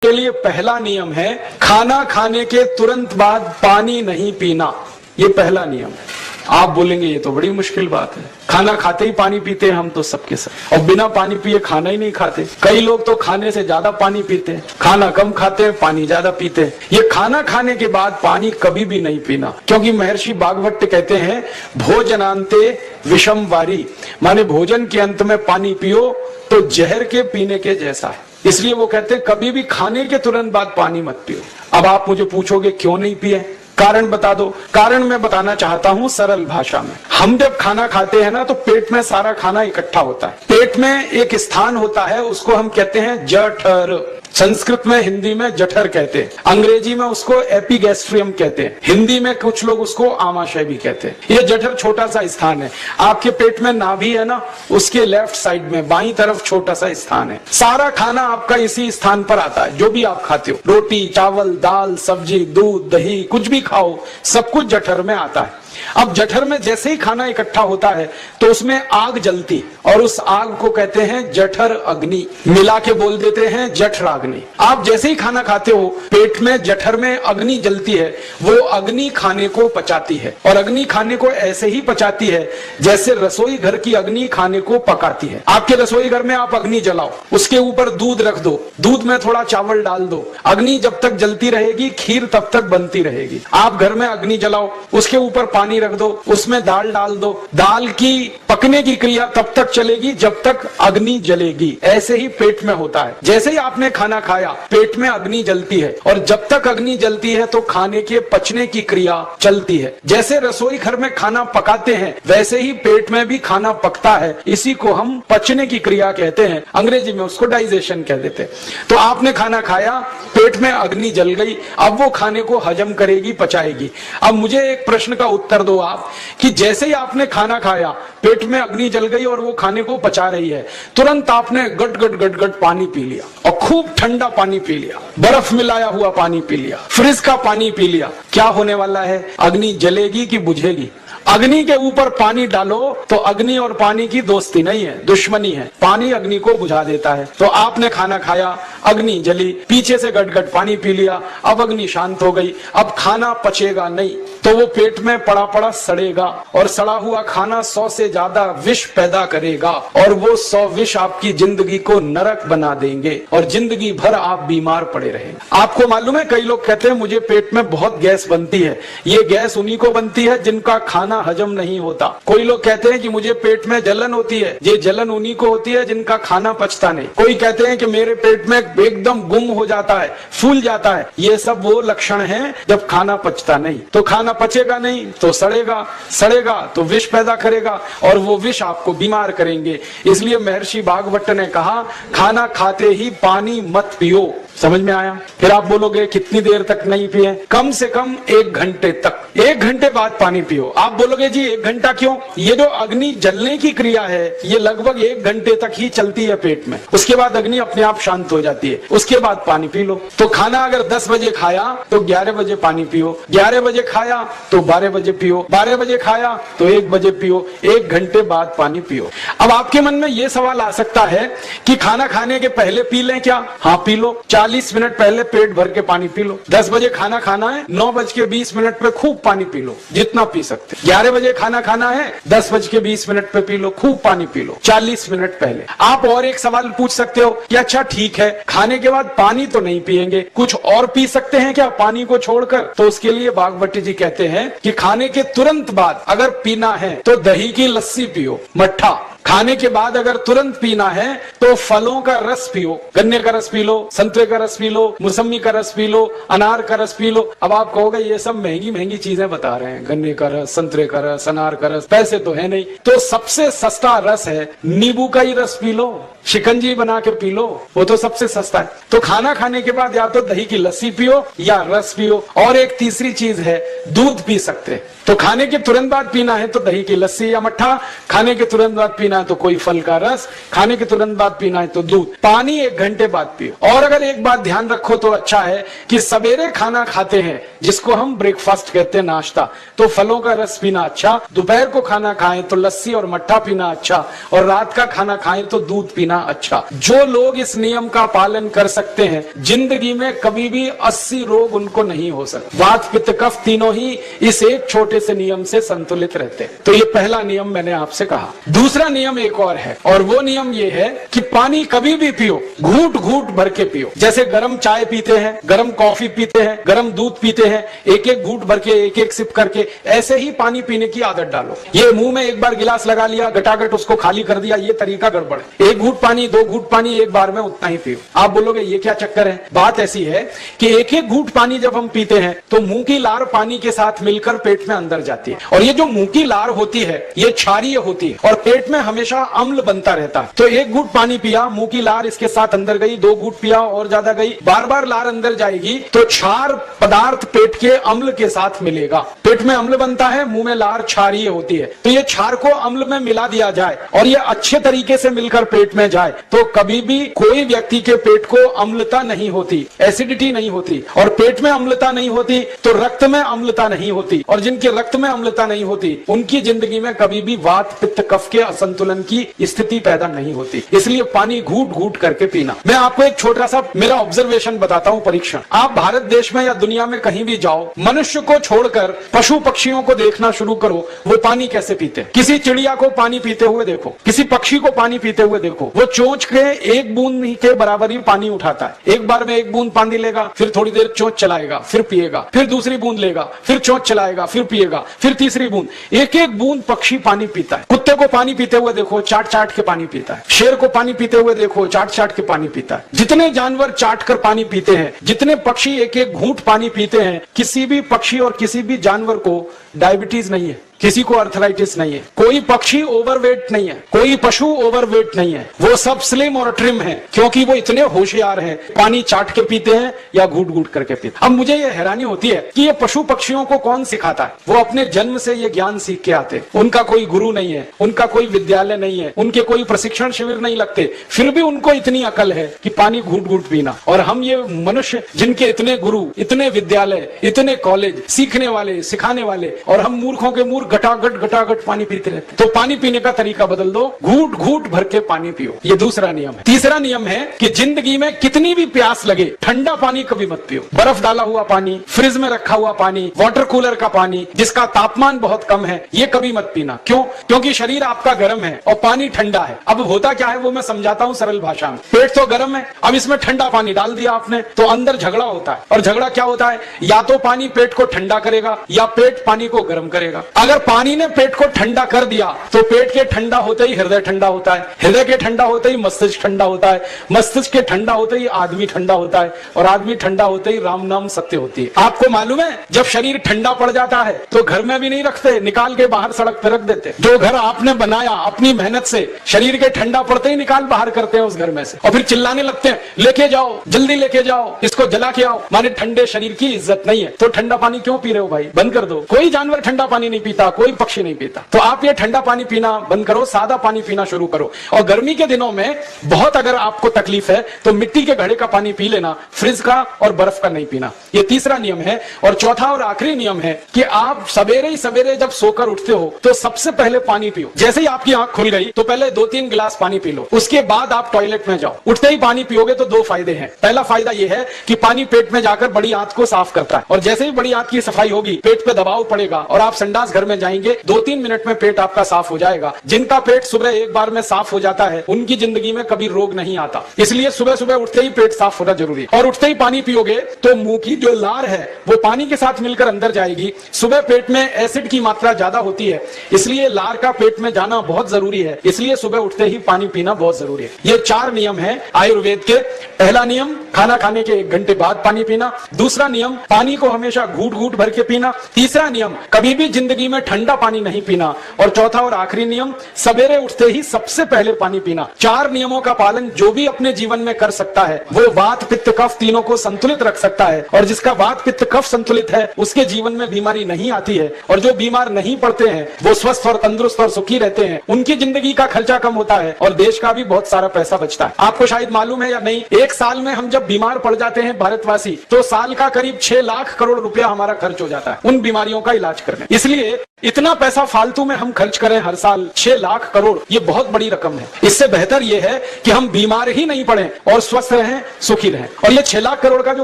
के लिए पहला नियम है खाना खाने के तुरंत बाद पानी नहीं पीना। ये पहला नियम है। आप बोलेंगे ये तो बड़ी मुश्किल बात है, खाना खाते ही पानी पीते हैं हम तो सबके सब, और बिना पानी पिए खाना ही नहीं खाते। कई लोग तो खाने से ज्यादा पानी पीते हैं, खाना कम खाते हैं पानी ज्यादा पीते हैं। ये खाना खाने के बाद पानी कभी भी नहीं पीना, क्योंकि महर्षि भागवत कहते हैं भोजनांते विषम वारी, माने भोजन के अंत में पानी पियो तो जहर के पीने के जैसा है। इसलिए वो कहते हैं कभी भी खाने के तुरंत बाद पानी मत पियो। अब आप मुझे पूछोगे क्यों नहीं पिए, कारण बता दो। कारण मैं बताना चाहता हूं सरल भाषा में। हम जब खाना खाते हैं ना तो पेट में सारा खाना इकट्ठा होता है। पेट में एक स्थान होता है, उसको हम कहते हैं जठर। संस्कृत में, हिंदी में जठर कहते हैं, अंग्रेजी में उसको एपिगैस्ट्रियम कहते हैं, हिंदी में कुछ लोग उसको आमाशय भी कहते हैं। ये जठर छोटा सा स्थान है। आपके पेट में नाभि है ना, उसके लेफ्ट साइड में बाईं तरफ छोटा सा स्थान है। सारा खाना आपका इसी स्थान पर आता है। जो भी आप खाते हो, रोटी, चावल, दाल, सब्जी, दूध, दही, कुछ भी खाओ, सब कुछ जठर में आता है। अब जठर में जैसे ही खाना इकट्ठा होता है तो उसमें आग जलती, और उस आग को कहते हैं जठर अग्नि, मिला के बोल देते हैं जठराग्नि। आप जैसे ही खाना खाते हो पेट में जठर में अग्नि जलती है, वो अग्नि खाने को पचाती है, और अग्नि खाने को ऐसे ही पचाती है जैसे रसोई घर की अग्नि खाने को पकाती है। आपके रसोई घर में आप अग्नि जलाओ, उसके ऊपर दूध रख दो, दूध में थोड़ा चावल डाल दो, अग्नि जब तक जलती रहेगी खीर तब तक बनती रहेगी। आप घर में अग्नि जलाओ, उसके ऊपर पानी रख दो, उसमें दाल डाल दो, दाल की पकने की क्रिया तब तक चलेगी जब तक अग्नि जलेगी। ऐसे ही पेट में होता है। जैसे ही आपने खाना खाया पेट में अग्नि जलती है, और जब तक अग्नि जलती है तो खाने के पचने की क्रिया चलती है। जैसे रसोई घर में खाना पकाते हैं वैसे ही पेट में भी खाना पकता है। इसी को हम पचने की क्रिया कहते हैं, अंग्रेजी में उसको डाइजेशन कह देते हैं। तो आपने खाना खाया, पेट में अग्नि जल गई, अब वो खाने को हजम करेगी, पचाएगी। अब मुझे एक प्रश्न का उत्तर दो आप, कि जैसे ही आपने खाना खाया पेट में अग्नि जल गई और वो खाने को पचा रही है, तुरंत आपने गट गट गट गट पानी पी लिया, और खूब ठंडा पानी पी लिया, बर्फ मिलाया हुआ पानी पी लिया, फ्रिज का पानी पी लिया। क्या होने वाला है? अग्नि जलेगी कि बुझेगी? अग्नि के ऊपर पानी डालो तो अग्नि और पानी की दोस्ती नहीं है, दुश्मनी है। पानी अग्नि को बुझा देता है। तो आपने खाना खाया, अग्नि जली, पीछे से गट गट पानी पी लिया, अब अग्नि शांत हो गई, अब खाना पचेगा नहीं, तो वो पेट में पड़ा पड़ा सड़ेगा, और सड़ा हुआ खाना 100 से ज्यादा विष पैदा करेगा, और वो 100 विष आपकी जिंदगी को नरक बना देंगे, और जिंदगी भर आप बीमार पड़े रहेंगे। आपको मालूम है, कई लोग कहते हैं मुझे पेट में बहुत गैस बनती है। ये गैस उन्हीं को बनती है जिनका खाना हजम नहीं होता। कोई लोग कहते हैं कि मुझे पेट में जलन होती है, ये जलन उन्हीं को होती है जिनका खाना पचता नहीं। कोई कहते हैं कि मेरे पेट में एकदम गुम हो जाता है, फूल जाता है। ये सब वो लक्षण हैं जब खाना पचता नहीं। तो खाना पचेगा नहीं तो सड़ेगा, सड़ेगा तो विष पैदा करेगा, और वो विष आपको बीमार करेंगे। इसलिए महर्षि भागवत ने कहा खाना खाते ही पानी मत पियो। समझ में आया? फिर आप बोलोगे कितनी देर तक नहीं पिए? कम से कम 1 घंटे तक। 1 घंटे बाद पानी पियो। आप बोलोगे जी 1 घंटा क्यों? ये जो अग्नि जलने की क्रिया है ये लगभग 1 घंटे तक ही चलती है पेट में, उसके बाद अग्नि अपने आप शांत हो जाती है, उसके बाद पानी पी लो। तो खाना अगर 10 बजे खाया तो 11 बजे पानी पियो, 11 बजे खाया तो 12 बजे पियो, 12 बजे खाया तो 1 बजे पियो, 1 घंटे बाद पानी पियो। अब आपके मन में ये सवाल आ सकता है कि खाना खाने के पहले पी लें क्या? हाँ पी लो, 40 मिनट पहले पेट भर के पानी पी लो। 10 बजे खाना खाना है, 9:20 पे खूब पानी पी लो, जितना पी सकते। 11 बजे खाना खाना है, 10:20 पे पी लो, खूब पानी पी लो, 40 मिनट पहले। आप और एक सवाल पूछ सकते हो कि अच्छा ठीक है, खाने के बाद पानी तो नहीं पिएंगे, कुछ और पी सकते हैं क्या पानी को छोड़कर? तो उसके लिए भागवत जी कहते हैं कि खाने के तुरंत बाद अगर पीना है तो दही की लस्सी पियो, मट्ठा। खाने के बाद अगर तुरंत पीना है तो फलों का रस पियो, गन्ने का रस पी लो, संतरे का रस पी लो, मौसमी का रस पी लो, अनार का रस पी लो। अब आप कहोगे ये सब महंगी महंगी चीजें बता रहे हैं, गन्ने का रस, संतरे का रस, अनार का रस, पैसे तो है नहीं। तो सबसे सस्ता रस है नींबू का ही रस पी लो, शिकंजी बना के पी लो, वो तो सबसे सस्ता है। तो खाना खाने के बाद या तो दही की लस्सी पियो या रस पियो, और एक तीसरी चीज है दूध पी सकते हैं। तो खाने के तुरंत बाद पीना है तो दही की लस्सी या मट्ठा, खाने के तुरंत बाद पीना है तो कोई फल का रस, खाने के तुरंत बाद पीना है तो दूध, पानी 1 घंटे बाद पियो। और अगर एक बात ध्यान रखो तो अच्छा है कि सवेरे खाना खाते हैं जिसको हम ब्रेकफास्ट कहते हैं, नाश्ता, तो फलों का रस पीना अच्छा, दोपहर को खाना खाएं तो लस्सी और मट्ठा पीना अच्छा, और रात का खाना खाएं तो दूध पीना अच्छा। जो लोग इस नियम का पालन कर सकते हैं जिंदगी में कभी भी 80 रोग उनको नहीं हो सकते। वात पित्त कफ तीनों ही इस एक छोटे से नियम से संतुलित रहते हैं। तो ये पहला नियम मैंने आपसे कहा। दूसरा नियम एक और है, और वो नियम ये है कि पानी कभी भी पियो, घूट घूट भर के पियो। जैसे गर्म चाय पीते हैं, गर्म कॉफी पीते हैं, गर्म दूध पीते हैं, एक एक घूट भर के, एक एक सिप करके, ऐसे ही पानी पीने की आदत डालो। ये मुंह में एक बार गिलास लगा लिया, गटागट उसको खाली कर दिया, ये तरीका गड़बड़ है। 1 घूट पानी, 2 घूट पानी एक बार में उतना ही पियो। आप बोलोगे ये क्या चक्कर है? बात ऐसी है कि एक एक घूट पानी जब हम पीते हैं तो मुंह की लार पानी के साथ मिलकर पेट में अंदर जाती है, और ये जो मुंह की लार होती है ये क्षारीय होती है और पेट में हमेशा अम्ल बनता रहता है। तो 1 घूट पानी पिया, मुंह की लार इसके साथ अंदर गई, 2 घूट पिया और ज्यादा गई, बार बार लार अंदर जाएगी तो क्षार पदार्थ पेट के अम्ल के साथ मिलेगा। पेट में अम्ल बनता है, मुंह में लार क्षारीय होती है, तो ये क्षार को अम्ल में मिला दिया जाए और ये अच्छे तरीके से मिलकर पेट में जाए तो कभी भी कोई व्यक्ति के पेट को अम्लता नहीं होती, एसिडिटी नहीं होती, और पेट में अम्लता नहीं होती तो रक्त में अम्लता नहीं होती, और जिनके रक्त में अम्लता नहीं होती उनकी जिंदगी में कभी भी वात पित्त कफ के असंतुलन की स्थिति पैदा नहीं होती। इसलिए पानी घूट घूट करके पीना। मैं आपको एक छोटा सा मेरा ऑब्जर्वेशन बताता हूं, परीक्षण। आप भारत देश में या दुनिया में कहीं भी जाओ, मनुष्य को छोड़कर पशु पक्षियों को देखना शुरू करो, वो पानी कैसे पीते हैं। किसी चिड़िया को पानी पीते हुए देखो, किसी पक्षी को पानी पीते हुए देखो, वो चोंच के 1 बूंद के बराबर ही पानी उठाता है। एक बार में 1 बूंद पानी लेगा, फिर थोड़ी देर चोंच चलाएगा, फिर पिएगा, फिर दूसरी बूंद लेगा, फिर चोंच चलाएगा, फिर पिएगा, फिर तीसरी बूंद। एक एक बूंद पक्षी पानी पीता है। कुत्ते को पानी पीते हुए देखो, चाट चाट के पानी पीता है। शेर को पानी पीते हुए देखो, चाट चाट के पानी पीता है। जितने जानवर चाट कर पानी पीते हैं, जितने पक्षी एक एक घूंट पानी पीते हैं, किसी भी पक्षी और किसी भी जानवर को डायबिटीज नहीं है, किसी को अर्थराइटिस नहीं है, कोई पक्षी ओवरवेट नहीं है, कोई पशु ओवरवेट नहीं है, वो सब स्लिम और ट्रिम है, क्योंकि वो इतने होशियार हैं, पानी चाट के पीते हैं या घूट घूट करके पीते हैं। अब मुझे ये हैरानी होती है कि ये पशु पक्षियों को कौन सिखाता है? वो अपने जन्म से ये ज्ञान सीख के आते, उनका कोई गुरु नहीं है, उनका कोई विद्यालय नहीं है, उनके कोई प्रशिक्षण शिविर नहीं लगते, फिर भी उनको इतनी अकल है कि पानी घूट घूट पीना। और हम ये मनुष्य जिनके इतने गुरु, इतने विद्यालय, इतने कॉलेज, सीखने वाले, सिखाने वाले, और हम मूर्खों के मूर्ख घटाघट पानी पीते रहते। तो पानी पीने का तरीका बदल दो, घूट घूट भर के पानी पियो। ये दूसरा नियम है। तीसरा नियम है कि जिंदगी में कितनी भी प्यास लगे, ठंडा पानी कभी मत पियो। बर्फ डाला हुआ पानी, फ्रिज में रखा हुआ पानी, वाटर कूलर का पानी जिसका तापमान बहुत कम है, ये कभी मत पीना। क्यों? क्योंकि शरीर आपका गर्म है और पानी ठंडा है। अब होता क्या है वो मैं समझाता हूँ सरल भाषा में। पेट तो गर्म है, अब इसमें ठंडा पानी डाल दिया आपने तो अंदर झगड़ा होता है। और झगड़ा क्या होता है? या तो पानी पेट को ठंडा करेगा या पेट पानी को गर्म करेगा। अगर पानी ने पेट को ठंडा कर दिया तो पेट के ठंडा होते ही हृदय ठंडा होता है, हृदय के ठंडा होते ही मस्तिष्क ठंडा होता है, मस्तिष्क के ठंडा होते ही आदमी ठंडा होता है, और आदमी ठंडा होते ही राम नाम सत्य होती है। आपको मालूम है जब शरीर ठंडा पड़ जाता है तो घर में भी नहीं रखते, निकाल के बाहर सड़क पर रख देते। जो घर आपने बनाया अपनी मेहनत से, शरीर के ठंडा पड़ते ही निकाल बाहर करते हैं उस घर में से, और फिर चिल्लाने लगते हैं लेके जाओ, जल्दी लेके जाओ, इसको जला के आओ। माने ठंडे शरीर की इज्जत नहीं है। तो ठंडा पानी क्यों पी रहे हो भाई? बंद कर दो। कोई जानवर ठंडा पानी नहीं पीता, कोई पक्षी नहीं पीता। तो आप ये ठंडा पानी पीना बंद करो, सादा पानी पीना शुरू करो। और गर्मी के दिनों में बहुत अगर आपको तकलीफ है तो मिट्टी के घड़े का पानी पी लेना, फ्रिज का और बर्फ का नहीं पीना। ये तीसरा नियम है। और चौथा और आखिरी नियम है कि आप सवेरे ही सवेरे जब सोकर उठते हो तो सबसे पहले पानी पियो। जैसे ही आपकी आंख खुल गई तो पहले 2-3 गिलास पानी पी लो, उसके बाद आप टॉयलेट में जाओ। उठते ही पानी पियोगे तो 2 फायदे हैं। पहला फायदा यह है कि पानी पेट में जाकर बड़ी आंत को साफ करता है, और जैसे ही बड़ी आंत की सफाई होगी पेट पे दबाव पड़ेगा और आप संडास घर में जाएंगे, 2-3 मिनट में पेट आपका साफ हो जाएगा। जिनका पेट सुबह एक बार में साफ हो जाता है उनकी जिंदगी में कभी रोग नहीं आता। इसलिए सुबह सुबह उठते ही पेट साफ होना जरूरी है। और उठते ही पानी पियोगे तो मुंह की जो लार है वो पानी के साथ मिलकर अंदर जाएगी। सुबह पेट में एसिड की मात्रा ज्यादा होती है, इसलिए लार का पेट में जाना बहुत जरूरी है। इसलिए सुबह उठते ही पानी पीना बहुत जरूरी है। ये 4 नियम है आयुर्वेद के। पहला नियम, खाना खाने के 1 घंटे बाद पानी पीना। दूसरा नियम, पानी को हमेशा घूट घूट भर के पीना। तीसरा नियम, कभी भी जिंदगी में में ठंडा पानी नहीं पीना। और चौथा और आखिरी नियम, सवेरे उठते ही सबसे पहले पानी पीना। 4 नियमों का पालन जो भी अपने जीवन में कर सकता है वो वात पित्त कफ तीनों को संतुलित रख सकता है। और जिसका वात पित्त कफ संतुलित है उसके जीवन में बीमारी नहीं आती है। और जो बीमार नहीं पड़ते हैं वो स्वस्थ और तंदुरुस्त और सुखी रहते हैं। उनकी जिंदगी का खर्चा कम होता है और देश का भी बहुत सारा पैसा बचता है। आपको शायद मालूम है या नहीं, एक साल में हम जब बीमार पड़ जाते हैं भारतवासी, तो साल का करीब 6 लाख करोड़ रुपया हमारा खर्च हो जाता है उन बीमारियों का इलाज करने। इसलिए इतना पैसा फालतू में हम खर्च करें हर साल 6 लाख करोड़, ये बहुत बड़ी रकम है। इससे बेहतर ये है कि हम बीमार ही नहीं पड़े और स्वस्थ रहें, सुखी रहें। और ये 6 लाख करोड़ का जो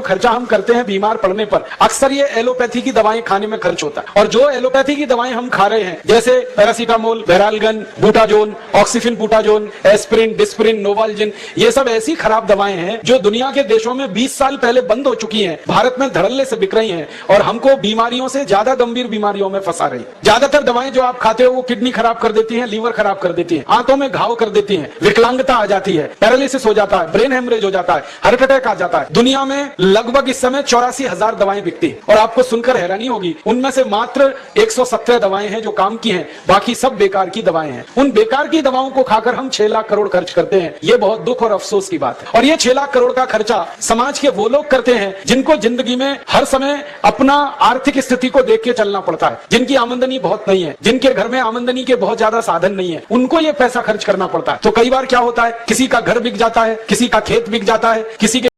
खर्चा हम करते हैं बीमार पड़ने पर, अक्सर ये एलोपैथी की दवाएं खाने में खर्च होता है। और जो एलोपैथी की दवाएं हम खा रहे हैं, जैसे paracetamol, Baralgan, butazone, oxyphenbutazone, aspirin, Disprin, Novalgin, ये सब ऐसी खराब दवाएं हैं जो दुनिया के देशों में 20 साल पहले बंद हो चुकी हैं, भारत में धड़ल्ले से बिक रही हैं और हमको बीमारियों से ज्यादा गंभीर बीमारियों में फंसा रही। ज्यादातर दवाएं जो आप खाते हो वो किडनी खराब कर देती हैं, लीवर खराब कर देती हैं, आंतों में घाव कर देती हैं, विकलांगता आ जाती है, पैरालिसिस हो जाता है, ब्रेन हेमरेज हो जाता है, हार्ट अटैक आ जाता है। दुनिया में लगभग इस समय 84,000 दवाएं बिकती हैं और आपको सुनकर हैरानी होगी, उनमें से मात्र 117 दवाएं हैं जो काम की हैं, बाकी सब बेकार की दवाएं हैं। उन बेकार की दवाओं को खाकर हम 6 लाख करोड़ खर्च करते हैं। ये बहुत दुख और अफसोस की बात है। और ये 6 लाख करोड़ का खर्चा समाज के वो लोग करते हैं जिनको जिंदगी में हर समय अपना आर्थिक स्थिति को देख के चलना पड़ता है, जिनकी आमदनी बहुत नहीं है, जिनके घर में आमदनी के बहुत ज्यादा साधन नहीं है, उनको ये पैसा खर्च करना पड़ता है। तो कई बार क्या होता है, किसी का घर बिक जाता है, किसी का खेत बिक जाता है, किसी के